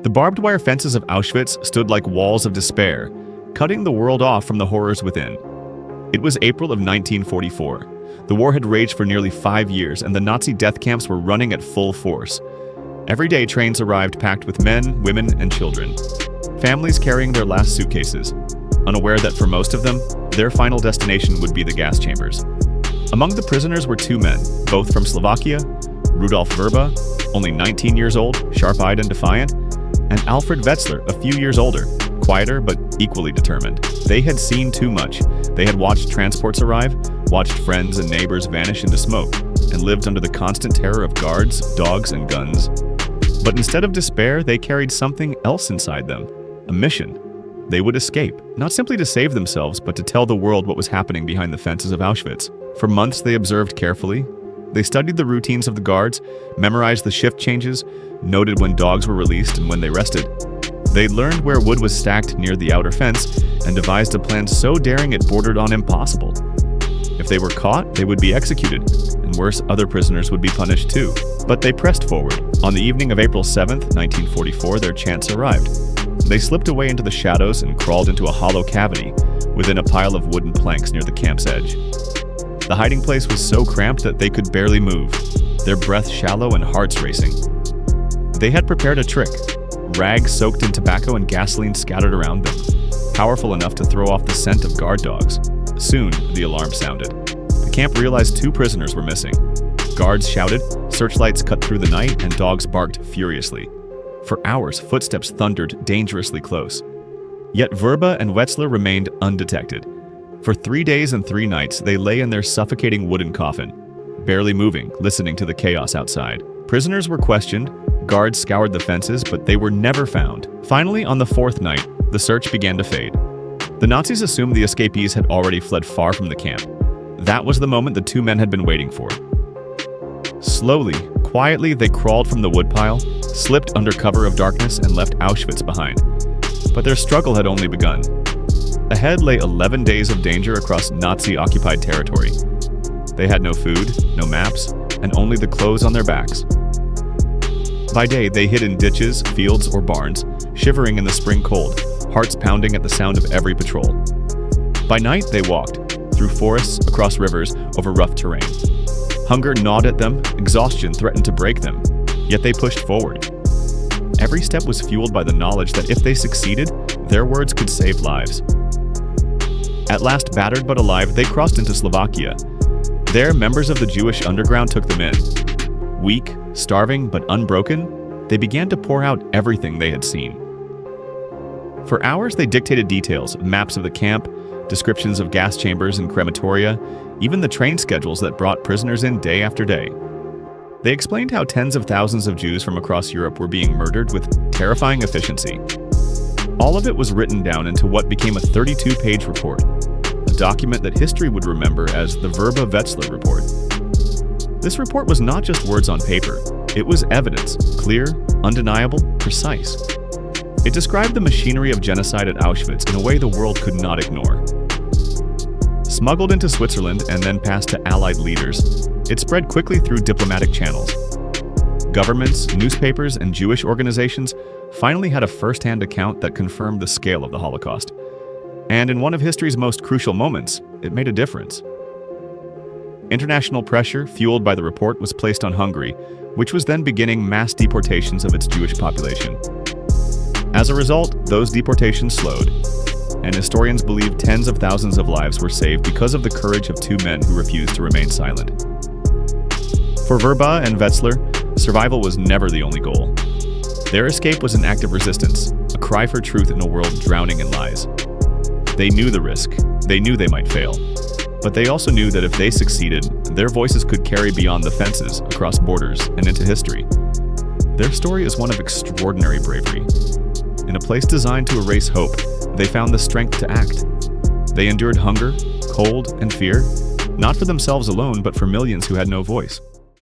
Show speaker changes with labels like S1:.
S1: The barbed wire fences of Auschwitz stood like walls of despair, cutting the world off from the horrors within. It was April of 1944. The war had raged for nearly 5 years, and the Nazi death camps were running at full force. Every day, trains arrived packed with men, women, and children. Families carrying their last suitcases, unaware that for most of them, their final destination would be the gas chambers. Among the prisoners were 2 men, both from Slovakia, Rudolf Verba, only 19 years old, sharp-eyed and defiant, and Alfred Wetzler, a few years older, quieter but equally determined. They had seen too much. They had watched transports arrive, watched friends and neighbors vanish into smoke, and lived under the constant terror of guards, dogs, and guns. But instead of despair, they carried something else inside them, a mission. They would escape, not simply to save themselves, but to tell the world what was happening behind the fences of Auschwitz. For months, they observed carefully. They studied the routines of the guards, memorized the shift changes, noted when dogs were released and when they rested. They learned where wood was stacked near the outer fence and devised a plan so daring it bordered on impossible. If they were caught, they would be executed, and worse, other prisoners would be punished too. But they pressed forward. On the evening of April 7th, 1944, their chance arrived. They slipped away into the shadows and crawled into a hollow cavity within a pile of wooden planks near the camp's edge. The hiding place was so cramped that they could barely move, their breath shallow and hearts racing. They had prepared a trick, rags soaked in tobacco and gasoline scattered around them, powerful enough to throw off the scent of guard dogs. Soon, the alarm sounded. The camp realized 2 prisoners were missing. Guards shouted, searchlights cut through the night, and dogs barked furiously. For hours, footsteps thundered dangerously close. Yet Verba and Wetzler remained undetected. For 3 days and 3 nights, they lay in their suffocating wooden coffin, barely moving, listening to the chaos outside. Prisoners were questioned, guards scoured the fences, but they were never found. Finally, on the 4th night, the search began to fade. The Nazis assumed the escapees had already fled far from the camp. That was the moment the 2 men had been waiting for. Slowly, quietly, they crawled from the woodpile, slipped under cover of darkness, and left Auschwitz behind. But their struggle had only begun. Ahead lay 11 days of danger across Nazi-occupied territory. They had no food, no maps, and only the clothes on their backs. By day, they hid in ditches, fields, or barns, shivering in the spring cold, hearts pounding at the sound of every patrol. By night, they walked, through forests, across rivers, over rough terrain. Hunger gnawed at them, exhaustion threatened to break them, yet they pushed forward. Every step was fueled by the knowledge that if they succeeded, their words could save lives. At last, battered but alive, they crossed into Slovakia. There, members of the Jewish underground took them in. Weak, starving, but unbroken, they began to pour out everything they had seen. For hours, they dictated details, maps of the camp, descriptions of gas chambers and crematoria, even the train schedules that brought prisoners in day after day. They explained how tens of thousands of Jews from across Europe were being murdered with terrifying efficiency. All of it was written down into what became a 32-page report, a document that history would remember as the Verba-Wetzler Report. This report was not just words on paper, it was evidence, clear, undeniable, precise. It described the machinery of genocide at Auschwitz in a way the world could not ignore. Smuggled into Switzerland and then passed to Allied leaders, it spread quickly through diplomatic channels. Governments, newspapers, and Jewish organizations finally had a first-hand account that confirmed the scale of the Holocaust. And in one of history's most crucial moments, it made a difference. International pressure, fueled by the report, was placed on Hungary, which was then beginning mass deportations of its Jewish population. As a result, those deportations slowed, and historians believe tens of thousands of lives were saved because of the courage of 2 men who refused to remain silent. For Verba and Wetzler, survival was never the only goal. Their escape was an act of resistance, a cry for truth in a world drowning in lies. They knew the risk, they knew they might fail, but they also knew that if they succeeded, their voices could carry beyond the fences, across borders, and into history. Their story is one of extraordinary bravery. In a place designed to erase hope, they found the strength to act. They endured hunger, cold, and fear, not for themselves alone, but for millions who had no voice.